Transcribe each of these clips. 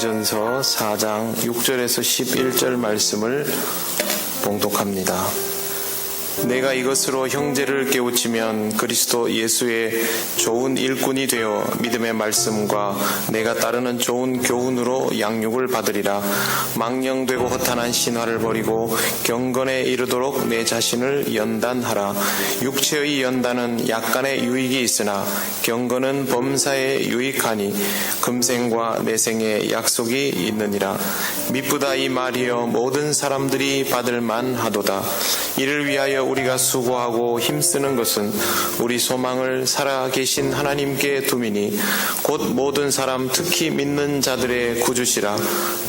고린도전서 4장 6절에서 11절 말씀을 봉독합니다. 내가 이것으로 형제를 깨우치면 그리스도 예수의 좋은 일꾼이 되어 믿음의 말씀과 내가 따르는 좋은 교훈으로 양육을 받으리라. 망령되고 허탄한 신화를 버리고 경건에 이르도록 내 자신을 연단하라. 육체의 연단은 약간의 유익이 있으나 경건은 범사에 유익하니 금생과 내생에 약속이 있느니라. 미쁘다 이 말이여 모든 사람들이 받을 만하도다. 이를 위하여 우리가 수고하고 힘쓰는 것은 우리 소망을 살아계신 하나님께 두미니 곧 모든 사람 특히 믿는 자들의 구주시라.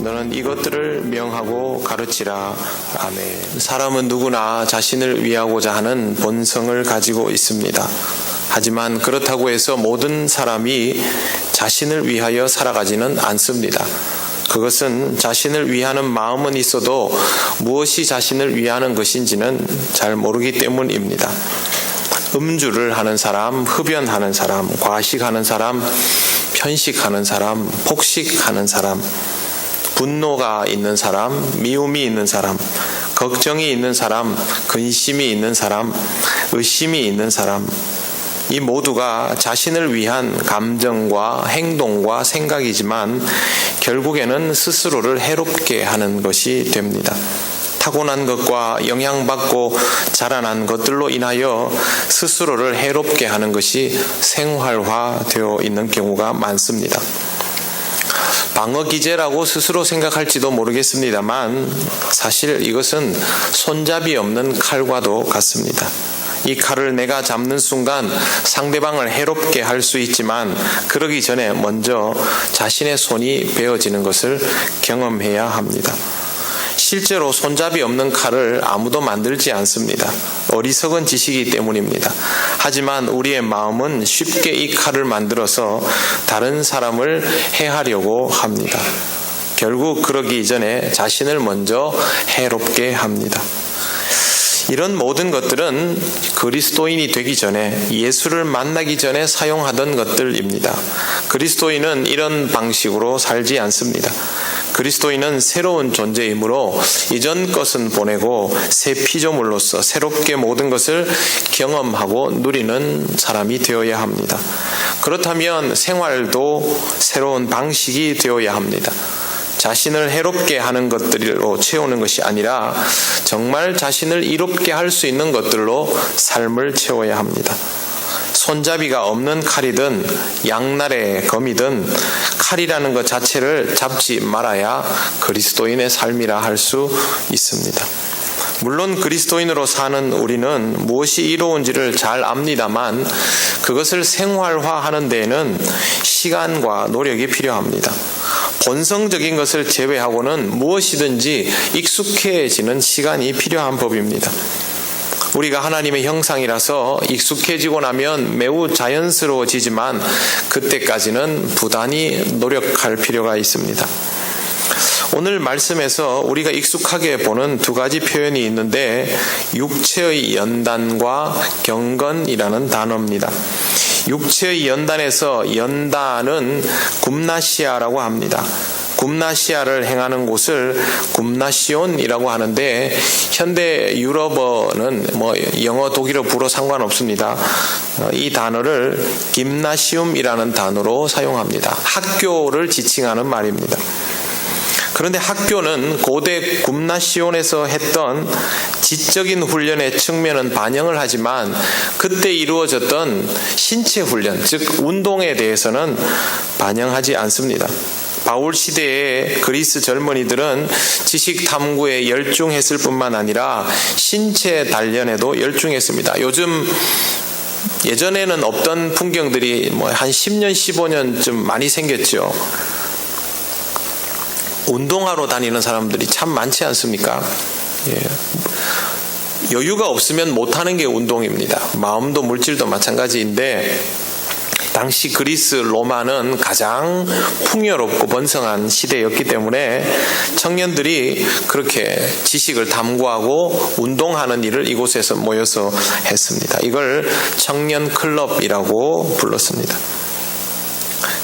너는 이것들을 명하고 가르치라. 아멘. 사람은 누구나 자신을 위하고자 하는 본성을 가지고 있습니다. 하지만 그렇다고 해서 모든 사람이 자신을 위하여 살아가지는 않습니다. 그것은 자신을 위하는 마음은 있어도 무엇이 자신을 위하는 것인지는 잘 모르기 때문입니다. 음주를 하는 사람, 흡연하는 사람, 과식하는 사람, 편식하는 사람, 폭식하는 사람, 분노가 있는 사람, 미움이 있는 사람, 걱정이 있는 사람, 근심이 있는 사람, 의심이 있는 사람, 이 모두가 자신을 위한 감정과 행동과 생각이지만 결국에는 스스로를 해롭게 하는 것이 됩니다. 타고난 것과 영향받고 자라난 것들로 인하여 스스로를 해롭게 하는 것이 생활화되어 있는 경우가 많습니다. 방어기제라고 스스로 생각할지도 모르겠습니다만 사실 이것은 손잡이 없는 칼과도 같습니다. 이 칼을 내가 잡는 순간 상대방을 해롭게 할 수 있지만 그러기 전에 먼저 자신의 손이 베어지는 것을 경험해야 합니다. 실제로 손잡이 없는 칼을 아무도 만들지 않습니다. 어리석은 짓이기 때문입니다. 하지만 우리의 마음은 쉽게 이 칼을 만들어서 다른 사람을 해하려고 합니다. 결국 그러기 전에 자신을 먼저 해롭게 합니다. 이런 모든 것들은 그리스도인이 되기 전에 예수를 만나기 전에 사용하던 것들입니다. 그리스도인은 이런 방식으로 살지 않습니다. 그리스도인은 새로운 존재이므로 이전 것은 보내고 새 피조물로서 새롭게 모든 것을 경험하고 누리는 사람이 되어야 합니다. 그렇다면 생활도 새로운 방식이 되어야 합니다. 자신을 해롭게 하는 것들로 채우는 것이 아니라 정말 자신을 이롭게 할 수 있는 것들로 삶을 채워야 합니다. 손잡이가 없는 칼이든 양날의 검이든 칼이라는 것 자체를 잡지 말아야 그리스도인의 삶이라 할 수 있습니다. 물론 그리스도인으로 사는 우리는 무엇이 이로운지를 잘 압니다만 그것을 생활화하는 데에는 시간과 노력이 필요합니다. 본성적인 것을 제외하고는 무엇이든지 익숙해지는 시간이 필요한 법입니다. 우리가 하나님의 형상이라서 익숙해지고 나면 매우 자연스러워지지만 그때까지는 부단히 노력할 필요가 있습니다. 오늘 말씀에서 우리가 익숙하게 보는 두 가지 표현이 있는데 육체의 연단과 경건이라는 단어입니다. 육체의 연단에서 연단은 굽나시아라고 합니다. 굽나시아를 행하는 곳을 굽나시온이라고 하는데 현대 유럽어는 영어, 독일어, 불어 상관없습니다. 이 단어를 김나시움이라는 단어로 사용합니다. 학교를 지칭하는 말입니다. 그런데 학교는 고대 굽나시온에서 했던 지적인 훈련의 측면은 반영을 하지만 그때 이루어졌던 신체 훈련, 즉 운동에 대해서는 반영하지 않습니다. 바울 시대의 그리스 젊은이들은 지식 탐구에 열중했을 뿐만 아니라 신체 단련에도 열중했습니다. 예전에는 없던 풍경들이 한 10년, 15년쯤 많이 생겼죠. 운동하러 다니는 사람들이 참 많지 않습니까? 여유가 없으면 못하는 게 운동입니다. 마음도 물질도 마찬가지인데 당시 그리스 로마는 가장 풍요롭고 번성한 시대였기 때문에 청년들이 그렇게 지식을 탐구하고 운동하는 일을 이곳에서 모여서 했습니다. 이걸 청년 클럽이라고 불렀습니다.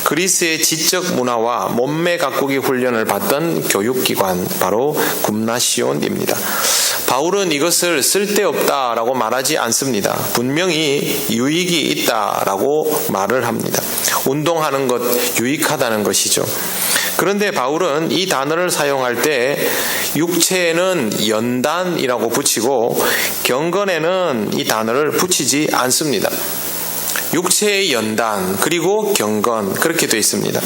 그리스의 지적 문화와 몸매 가꾸기 훈련을 받던 교육기관, 바로 굼나시온입니다. 바울은 이것을 쓸데없다라고 말하지 않습니다. 분명히 유익이 있다라고 말을 합니다. 운동하는 것 유익하다는 것이죠. 그런데 바울은 이 단어를 사용할 때 육체에는 연단이라고 붙이고 경건에는 이 단어를 붙이지 않습니다. 육체의 연단 그리고 경건, 그렇게 되어 있습니다.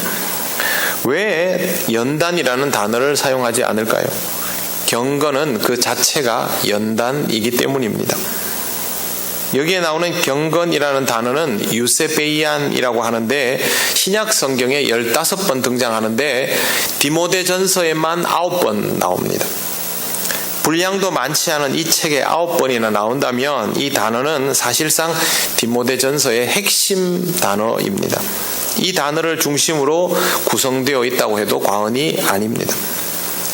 왜 연단이라는 단어를 사용하지 않을까요? 경건은 그 자체가 연단이기 때문입니다. 여기에 나오는 경건이라는 단어는 유세베이안이라고 하는데 신약 성경에 15번 등장하는데 디모데전서에만 9번 나옵니다. 분량도 많지 않은 이 책에 9번이나 나온다면 이 단어는 사실상 디모데전서의 핵심 단어입니다. 이 단어를 중심으로 구성되어 있다고 해도 과언이 아닙니다.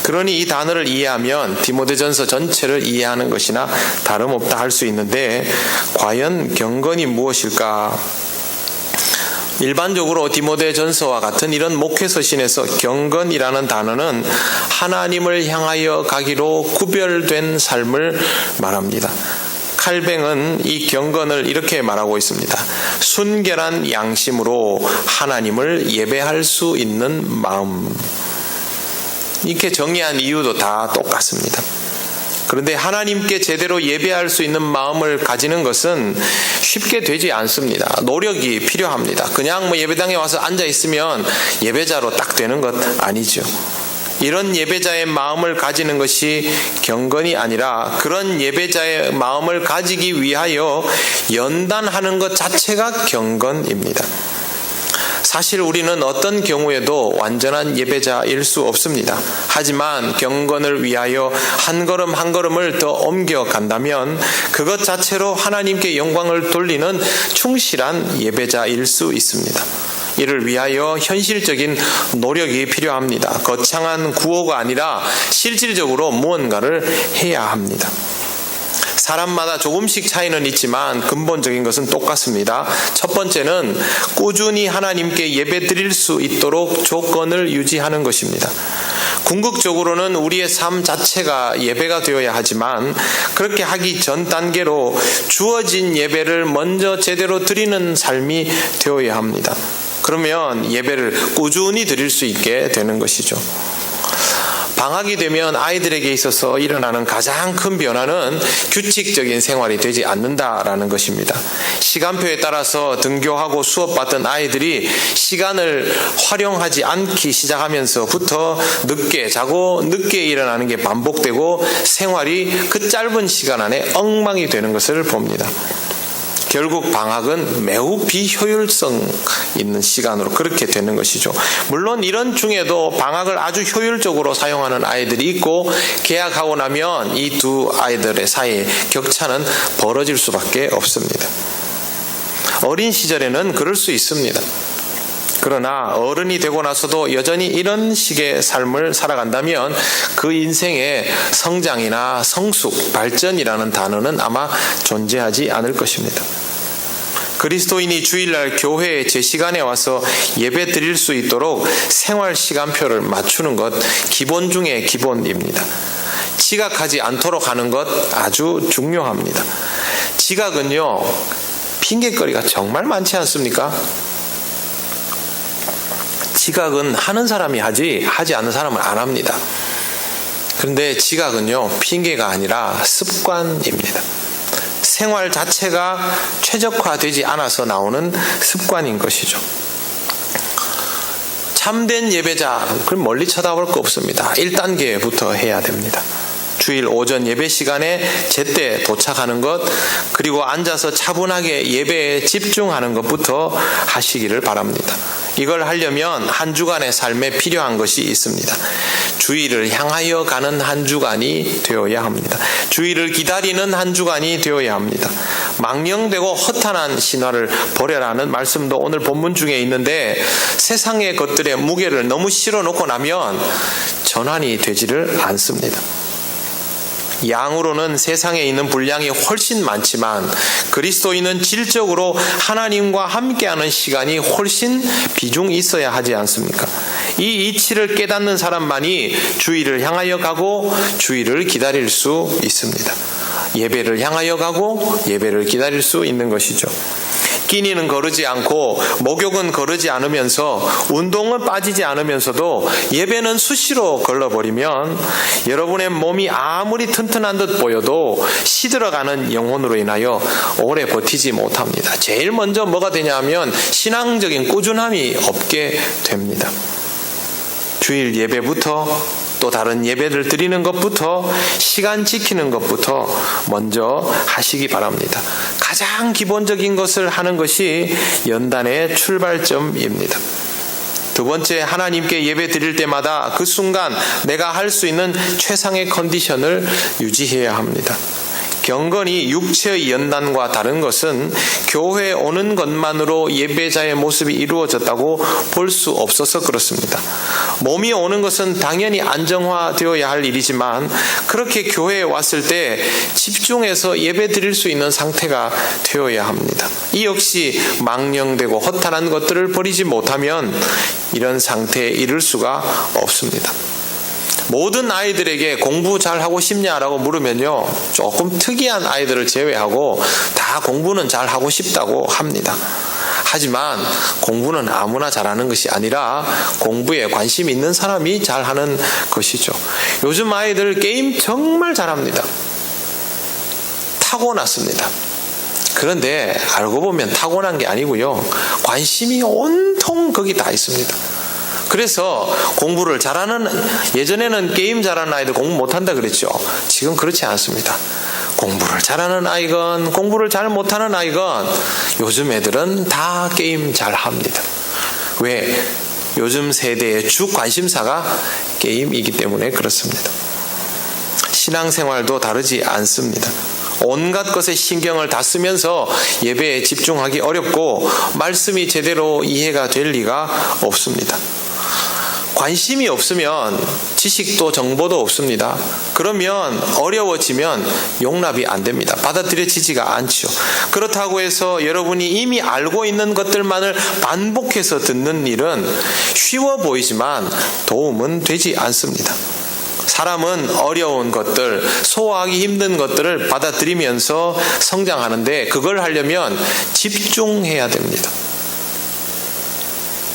그러니 이 단어를 이해하면 디모데전서 전체를 이해하는 것이나 다름없다 할 수 있는데 과연 경건이 무엇일까? 일반적으로 디모데전서와 같은 이런 목회서신에서 경건이라는 단어는 하나님을 향하여 가기로 구별된 삶을 말합니다. 칼뱅은 이 경건을 이렇게 말하고 있습니다. 순결한 양심으로 하나님을 예배할 수 있는 마음. 이렇게 정의한 이유도 다 똑같습니다. 그런데 하나님께 제대로 예배할 수 있는 마음을 가지는 것은 쉽게 되지 않습니다. 노력이 필요합니다. 그냥 예배당에 와서 앉아 있으면 예배자로 딱 되는 것 아니죠. 이런 예배자의 마음을 가지는 것이 경건이 아니라 그런 예배자의 마음을 가지기 위하여 연단하는 것 자체가 경건입니다. 사실 우리는 어떤 경우에도 완전한 예배자일 수 없습니다. 하지만 경건을 위하여 한 걸음 한 걸음을 더 옮겨간다면 그것 자체로 하나님께 영광을 돌리는 충실한 예배자일 수 있습니다. 이를 위하여 현실적인 노력이 필요합니다. 거창한 구호가 아니라 실질적으로 무언가를 해야 합니다. 사람마다 조금씩 차이는 있지만 근본적인 것은 똑같습니다. 첫 번째는 꾸준히 하나님께 예배 드릴 수 있도록 조건을 유지하는 것입니다. 궁극적으로는 우리의 삶 자체가 예배가 되어야 하지만 그렇게 하기 전 단계로 주어진 예배를 먼저 제대로 드리는 삶이 되어야 합니다. 그러면 예배를 꾸준히 드릴 수 있게 되는 것이죠. 방학이 되면 아이들에게 있어서 일어나는 가장 큰 변화는 규칙적인 생활이 되지 않는다라는 것입니다. 시간표에 따라서 등교하고 수업받던 아이들이 시간을 활용하지 않기 시작하면서부터 늦게 자고 늦게 일어나는 게 반복되고 생활이 그 짧은 시간 안에 엉망이 되는 것을 봅니다. 결국 방학은 매우 비효율성 있는 시간으로 그렇게 되는 것이죠. 물론 이런 중에도 방학을 아주 효율적으로 사용하는 아이들이 있고 개학하고 나면 이 두 아이들의 사이에 격차는 벌어질 수밖에 없습니다. 어린 시절에는 그럴 수 있습니다. 그러나 어른이 되고 나서도 여전히 이런 식의 삶을 살아간다면 그 인생에 성장이나 성숙, 발전이라는 단어는 아마 존재하지 않을 것입니다. 그리스도인이 주일날 교회에 제 시간에 와서 예배 드릴 수 있도록 생활 시간표를 맞추는 것 기본 중에 기본입니다. 지각하지 않도록 하는 것 아주 중요합니다. 지각은요, 핑계거리가 정말 많지 않습니까? 지각은 하는 사람이 하지 않는 사람은 안 합니다. 그런데 지각은요, 핑계가 아니라 습관입니다. 생활 자체가 최적화되지 않아서 나오는 습관인 것이죠. 참된 예배자, 그럼 멀리 쳐다볼 거 없습니다. 1단계부터 해야 됩니다. 주일 오전 예배 시간에 제때 도착하는 것, 그리고 앉아서 차분하게 예배에 집중하는 것부터 하시기를 바랍니다. 이걸 하려면 한 주간의 삶에 필요한 것이 있습니다. 주일을 향하여 가는 한 주간이 되어야 합니다. 주일을 기다리는 한 주간이 되어야 합니다. 망령되고 허탄한 신화를 버려라는 말씀도 오늘 본문 중에 있는데 세상의 것들의 무게를 너무 실어놓고 나면 전환이 되지를 않습니다. 양으로는 세상에 있는 분량이 훨씬 많지만 그리스도인은 질적으로 하나님과 함께하는 시간이 훨씬 비중이 있어야 하지 않습니까? 이 이치를 깨닫는 사람만이 주일을 향하여 가고 주일을 기다릴 수 있습니다. 예배를 향하여 가고 예배를 기다릴 수 있는 것이죠. 끼니는 거르지 않고 목욕은 거르지 않으면서 운동은 빠지지 않으면서도 예배는 수시로 걸러버리면 여러분의 몸이 아무리 튼튼한 듯 보여도 시들어가는 영혼으로 인하여 오래 버티지 못합니다. 제일 먼저 뭐가 되냐면 신앙적인 꾸준함이 없게 됩니다. 주일 예배부터 또 다른 예배를 드리는 것부터 시간 지키는 것부터 먼저 하시기 바랍니다. 가장 기본적인 것을 하는 것이 연단의 출발점입니다. 두 번째, 하나님께 예배 드릴 때마다 그 순간 내가 할 수 있는 최상의 컨디션을 유지해야 합니다. 경건이 육체의 연단과 다른 것은 교회에 오는 것만으로 예배자의 모습이 이루어졌다고 볼 수 없어서 그렇습니다. 몸이 오는 것은 당연히 안정화되어야 할 일이지만 그렇게 교회에 왔을 때 집중해서 예배 드릴 수 있는 상태가 되어야 합니다. 이 역시 망령되고 허탄한 것들을 버리지 못하면 이런 상태에 이를 수가 없습니다. 모든 아이들에게 공부 잘하고 싶냐라고 물으면요, 조금 특이한 아이들을 제외하고 다 공부는 잘하고 싶다고 합니다. 하지만 공부는 아무나 잘하는 것이 아니라 공부에 관심 있는 사람이 잘하는 것이죠. 요즘 아이들 게임 정말 잘합니다. 타고났습니다. 그런데 알고 보면 타고난 게 아니고요, 관심이 온통 거기 다 있습니다. 그래서 공부를 잘하는, 예전에는 게임 잘하는 아이들 공부 못한다 그랬죠. 지금 그렇지 않습니다. 공부를 잘하는 아이건 공부를 잘 못하는 아이건 요즘 애들은 다 게임 잘합니다. 왜? 요즘 세대의 주 관심사가 게임이기 때문에 그렇습니다. 신앙생활도 다르지 않습니다. 온갖 것에 신경을 다 쓰면서 예배에 집중하기 어렵고 말씀이 제대로 이해가 될 리가 없습니다. 관심이 없으면 지식도 정보도 없습니다. 그러면 어려워지면 용납이 안 됩니다. 받아들여지지가 않죠. 그렇다고 해서 여러분이 이미 알고 있는 것들만을 반복해서 듣는 일은 쉬워 보이지만 도움은 되지 않습니다. 사람은 어려운 것들, 소화하기 힘든 것들을 받아들이면서 성장하는데 그걸 하려면 집중해야 됩니다.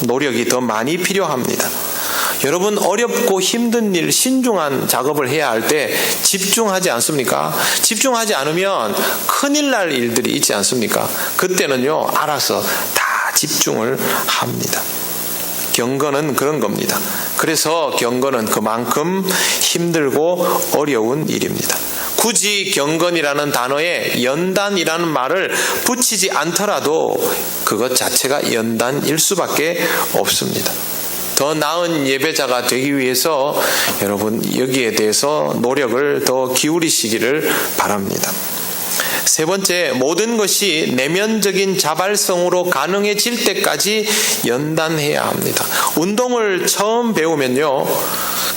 노력이 더 많이 필요합니다. 여러분, 어렵고 힘든 일, 신중한 작업을 해야 할 때 집중하지 않습니까? 집중하지 않으면 큰일 날 일들이 있지 않습니까? 그때는요, 알아서 다 집중을 합니다. 경건은 그런 겁니다. 그래서 경건은 그만큼 힘들고 어려운 일입니다. 굳이 경건이라는 단어에 연단이라는 말을 붙이지 않더라도 그것 자체가 연단일 수밖에 없습니다. 더 나은 예배자가 되기 위해서 여러분 여기에 대해서 노력을 더 기울이시기를 바랍니다. 세 번째, 모든 것이 내면적인 자발성으로 가능해질 때까지 연단해야 합니다. 운동을 처음 배우면요,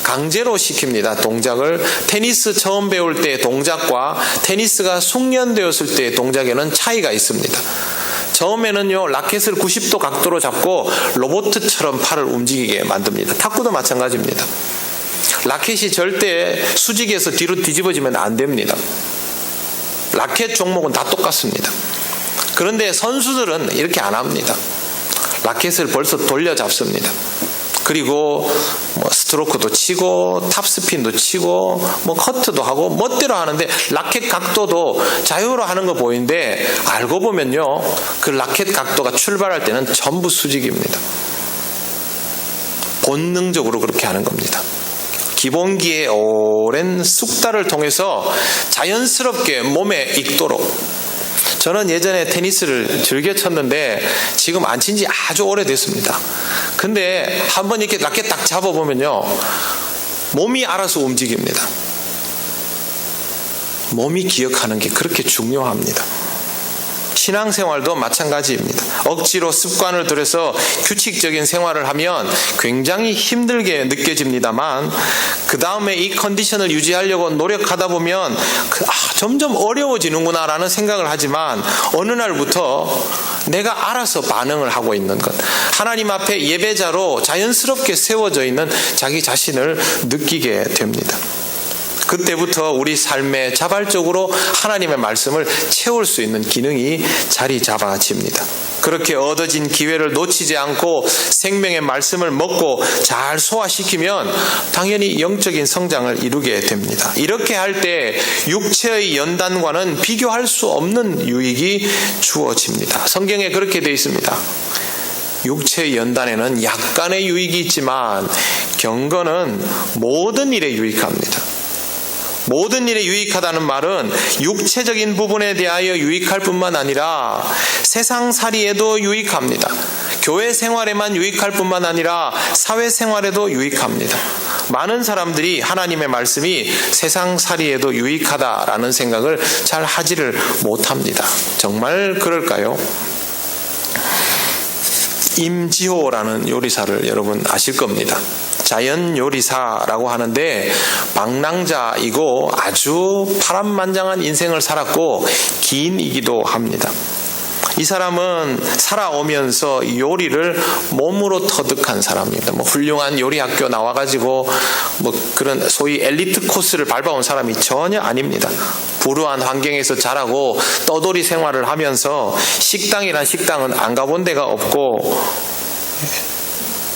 강제로 시킵니다. 동작을. 테니스 처음 배울 때 동작과 테니스가 숙련되었을 때의 동작에는 차이가 있습니다. 처음에는요, 라켓을 90도 각도로 잡고 로봇처럼 팔을 움직이게 만듭니다. 탁구도 마찬가지입니다. 라켓이 절대 수직에서 뒤로 뒤집어지면 안 됩니다. 라켓 종목은 다 똑같습니다. 그런데 선수들은 이렇게 안 합니다. 라켓을 벌써 돌려 잡습니다. 그리고 스트로크도 치고 탑스핀도 치고 커트도 하고 멋대로 하는데 라켓 각도도 자유로 하는 거 보이는데 알고 보면요, 그 라켓 각도가 출발할 때는 전부 수직입니다. 본능적으로 그렇게 하는 겁니다. 기본기의 오랜 숙달을 통해서 자연스럽게 몸에 익도록. 저는 예전에 테니스를 즐겨 쳤는데 지금 안 친 지 아주 오래됐습니다. 근데 한번 이렇게 라켓 딱 잡아보면요, 몸이 알아서 움직입니다. 몸이 기억하는 게 그렇게 중요합니다. 신앙생활도 마찬가지입니다. 억지로 습관을 들여서 규칙적인 생활을 하면 굉장히 힘들게 느껴집니다만 그 다음에 이 컨디션을 유지하려고 노력하다 보면 점점 어려워지는구나 라는 생각을 하지만 어느 날부터 내가 알아서 반응을 하고 있는 것, 하나님 앞에 예배자로 자연스럽게 세워져 있는 자기 자신을 느끼게 됩니다. 그때부터 우리 삶에 자발적으로 하나님의 말씀을 채울 수 있는 기능이 자리 잡아집니다. 그렇게 얻어진 기회를 놓치지 않고 생명의 말씀을 먹고 잘 소화시키면 당연히 영적인 성장을 이루게 됩니다. 이렇게 할 때 육체의 연단과는 비교할 수 없는 유익이 주어집니다. 성경에 그렇게 되어 있습니다. 육체의 연단에는 약간의 유익이 있지만 경건은 모든 일에 유익합니다. 모든 일에 유익하다는 말은 육체적인 부분에 대하여 유익할 뿐만 아니라 세상살이에도 유익합니다. 교회 생활에만 유익할 뿐만 아니라 사회생활에도 유익합니다. 많은 사람들이 하나님의 말씀이 세상살이에도 유익하다라는 생각을 잘 하지를 못합니다. 정말 그럴까요? 임지호라는 요리사를 여러분 아실 겁니다. 자연 요리사라고 하는데 방랑자이고 아주 파란만장한 인생을 살았고 기인이기도 합니다. 이 사람은 살아오면서 요리를 몸으로 터득한 사람입니다. 훌륭한 요리 학교 나와가지고 그런 소위 엘리트 코스를 밟아온 사람이 전혀 아닙니다. 불우한 환경에서 자라고 떠돌이 생활을 하면서 식당이란 식당은 안 가본 데가 없고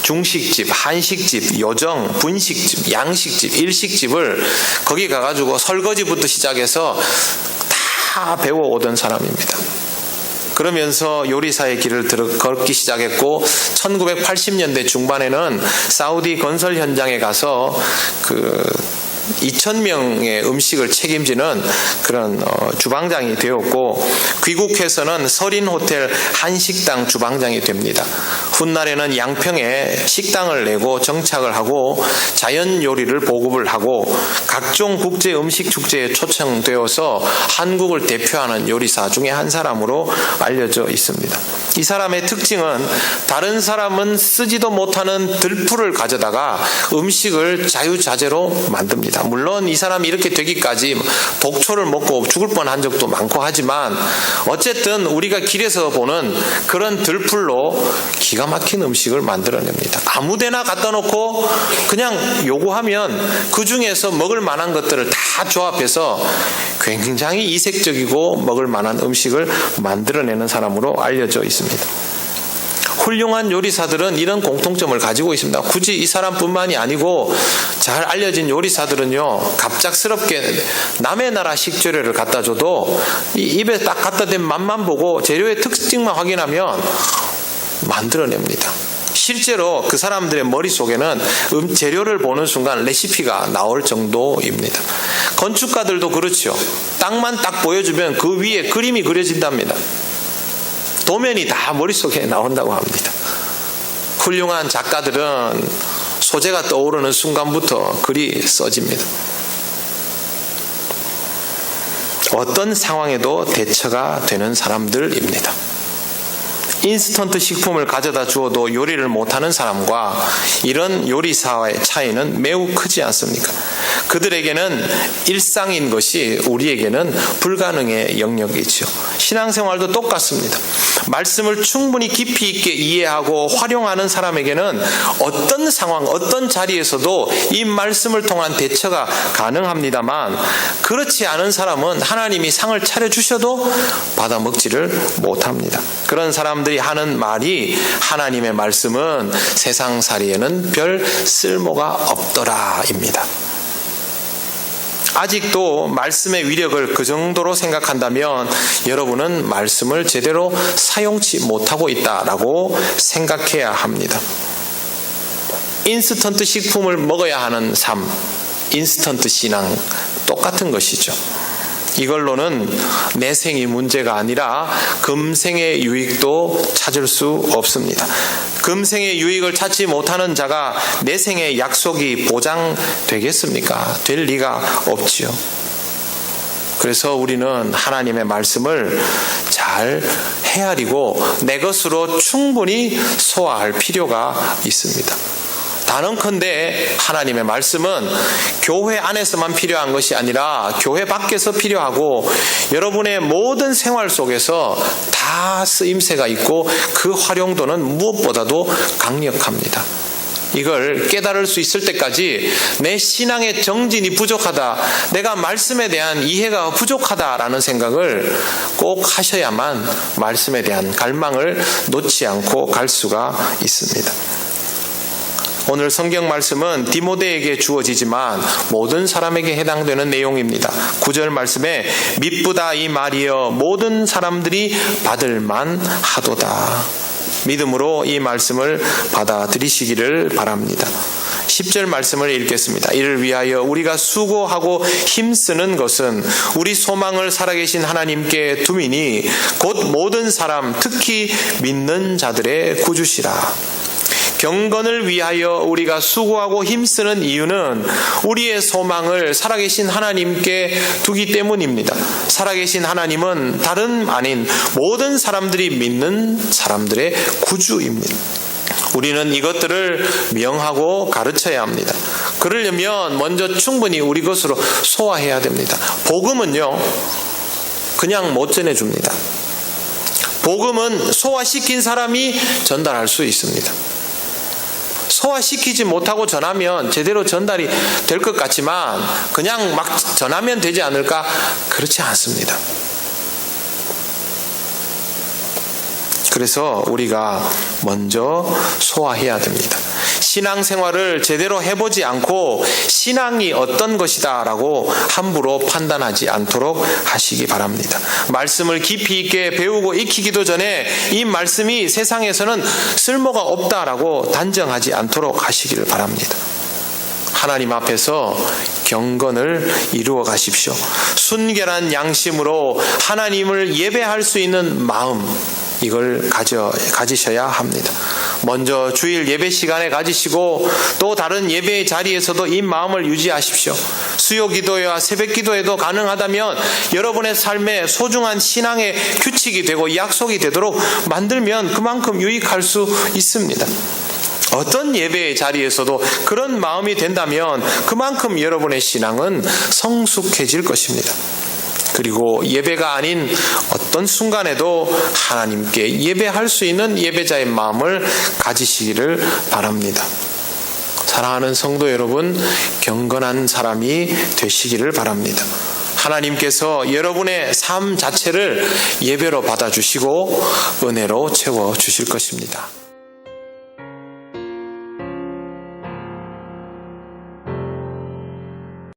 중식집, 한식집, 요정, 분식집, 양식집, 일식집을 거기 가가지고 설거지부터 시작해서 다 배워오던 사람입니다. 그러면서 요리사의 길을 걷기 시작했고 1980년대 중반에는 사우디 건설 현장에 가서 2,000명의 음식을 책임지는 그런 주방장이 되었고 귀국해서는 서린호텔 한식당 주방장이 됩니다. 훗날에는 양평에 식당을 내고 정착을 하고 자연 요리를 보급을 하고 각종 국제 음식 축제에 초청되어서 한국을 대표하는 요리사 중에 한 사람으로 알려져 있습니다. 이 사람의 특징은 다른 사람은 쓰지도 못하는 들풀을 가져다가 음식을 자유자재로 만듭니다. 물론 이 사람이 이렇게 되기까지 독초를 먹고 죽을 뻔한 적도 많고 하지만 어쨌든 우리가 길에서 보는 그런 들풀로 기가 막힌 음식을 만들어냅니다. 아무데나 갖다 놓고 그냥 요구하면 그 중에서 먹을 만한 것들을 다 조합해서 굉장히 이색적이고 먹을 만한 음식을 만들어내는 사람으로 알려져 있습니다. 훌륭한 요리사들은 이런 공통점을 가지고 있습니다. 굳이 이 사람뿐만이 아니고 잘 알려진 요리사들은요, 갑작스럽게 남의 나라 식재료를 갖다 줘도 이 입에 딱 갖다 댄 맛만 보고 재료의 특징만 확인하면 만들어냅니다. 실제로 그 사람들의 머릿속에는 재료를 보는 순간 레시피가 나올 정도입니다. 건축가들도 그렇죠. 땅만 딱 보여주면 그 위에 그림이 그려진답니다. 도면이 다 머릿속에 나온다고 합니다. 훌륭한 작가들은 소재가 떠오르는 순간부터 글이 써집니다. 어떤 상황에도 대처가 되는 사람들입니다. 인스턴트 식품을 가져다 주어도 요리를 못하는 사람과 이런 요리사와의 차이는 매우 크지 않습니까? 그들에게는 일상인 것이 우리에게는 불가능의 영역이죠. 신앙생활도 똑같습니다. 말씀을 충분히 깊이 있게 이해하고 활용하는 사람에게는 어떤 상황, 어떤 자리에서도 이 말씀을 통한 대처가 가능합니다만 그렇지 않은 사람은 하나님이 상을 차려주셔도 받아먹지를 못합니다. 그런 사람들이 하는 말이 하나님의 말씀은 세상살이에는 별 쓸모가 없더라입니다. 아직도 말씀의 위력을 그 정도로 생각한다면 여러분은 말씀을 제대로 사용치 못하고 있다라고 생각해야 합니다. 인스턴트 식품을 먹어야 하는 삶, 인스턴트 신앙 똑같은 것이죠. 이걸로는 내생이 문제가 아니라 금생의 유익도 찾을 수 없습니다. 금생의 유익을 찾지 못하는 자가 내생의 약속이 보장되겠습니까? 될 리가 없지요. 그래서 우리는 하나님의 말씀을 잘 잘 헤아리고 내 것으로 충분히 소화할 필요가 있습니다. 단언컨대 하나님의 말씀은 교회 안에서만 필요한 것이 아니라 교회 밖에서 필요하고 여러분의 모든 생활 속에서 다 쓰임새가 있고 그 활용도는 무엇보다도 강력합니다. 이걸 깨달을 수 있을 때까지 내 신앙의 정진이 부족하다, 내가 말씀에 대한 이해가 부족하다라는 생각을 꼭 하셔야만 말씀에 대한 갈망을 놓지 않고 갈 수가 있습니다. 오늘 성경 말씀은 디모데에게 주어지지만 모든 사람에게 해당되는 내용입니다. 9절 말씀에 미쁘다 이 말이여 모든 사람들이 받을만 하도다. 믿음으로 이 말씀을 받아들이시기를 바랍니다. 10절 말씀을 읽겠습니다. 이를 위하여 우리가 수고하고 힘쓰는 것은 우리 소망을 살아계신 하나님께 두미니 곧 모든 사람 특히 믿는 자들의 구주시라. 경건을 위하여 우리가 수고하고 힘쓰는 이유는 우리의 소망을 살아계신 하나님께 두기 때문입니다. 살아계신 하나님은 다름 아닌 모든 사람들이 믿는 사람들의 구주입니다. 우리는 이것들을 명하고 가르쳐야 합니다. 그러려면 먼저 충분히 우리 것으로 소화해야 됩니다. 복음은요, 그냥 못 전해줍니다. 복음은 소화시킨 사람이 전달할 수 있습니다. 소화시키지 못하고 전하면 제대로 전달이 될 것 같지만 그냥 막 전하면 되지 않을까? 그렇지 않습니다. 그래서 우리가 먼저 소화해야 됩니다. 신앙생활을 제대로 해보지 않고 신앙이 어떤 것이다 라고 함부로 판단하지 않도록 하시기 바랍니다. 말씀을 깊이 있게 배우고 익히기도 전에 이 말씀이 세상에서는 쓸모가 없다라고 단정하지 않도록 하시기를 바랍니다. 하나님 앞에서 경건을 이루어 가십시오. 순결한 양심으로 하나님을 예배할 수 있는 마음, 이걸 가지셔야 합니다. 먼저 주일 예배 시간에 가지시고 또 다른 예배의 자리에서도 이 마음을 유지하십시오. 수요 기도회와 새벽 기도회도 가능하다면 여러분의 삶에 소중한 신앙의 규칙이 되고 약속이 되도록 만들면 그만큼 유익할 수 있습니다. 어떤 예배의 자리에서도 그런 마음이 된다면 그만큼 여러분의 신앙은 성숙해질 것입니다. 그리고 예배가 아닌 어떤 순간에도 하나님께 예배할 수 있는 예배자의 마음을 가지시기를 바랍니다. 사랑하는 성도 여러분, 경건한 사람이 되시기를 바랍니다. 하나님께서 여러분의 삶 자체를 예배로 받아주시고 은혜로 채워주실 것입니다.